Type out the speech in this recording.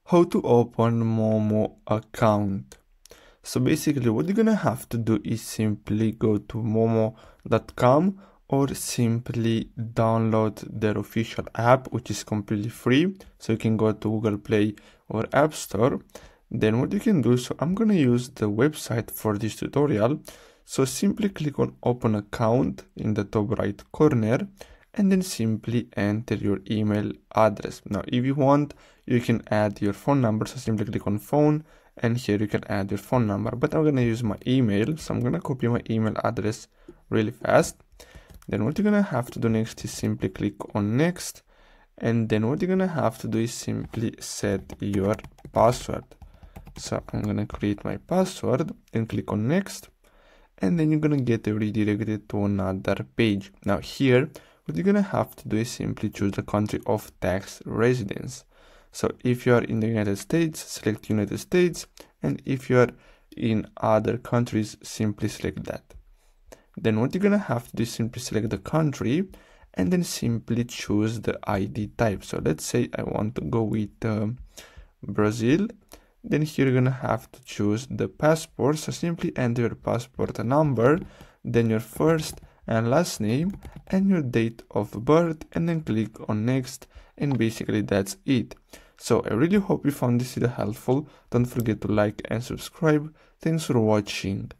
How to open Moomoo account. So basically what you're gonna have to do is simply go to moomoo.com or simply download their official app, which is completely free. So you can go to Google Play or App Store. Then what you can do, so I'm gonna use the website for this tutorial. So simply click on open account in the top right corner and then simply enter your email address. Now, if you want, you can add your phone number. So simply click on phone and here you can add your phone number, but I'm going to use my email. So I'm going to copy my email address really fast. Then what you're going to have to do next is simply click on next. And then what you're going to have to do is simply set your password. So I'm going to create my password and click on next. And then you're going to get redirected to another page. Now here, what you're going to have to do is simply choose the country of tax residence. So if you are in the United States, select United States. And if you are in other countries, simply select that. Then what you're going to have to do is simply select the country and then simply choose the ID type. So let's say I want to go with Brazil. Then here you're going to have to choose the passport. So simply enter your passport number, then your first and last name and your date of birth, and then click on next, and basically that's it. So I really hope you found this video helpful. Don't forget to like and subscribe. Thanks for watching.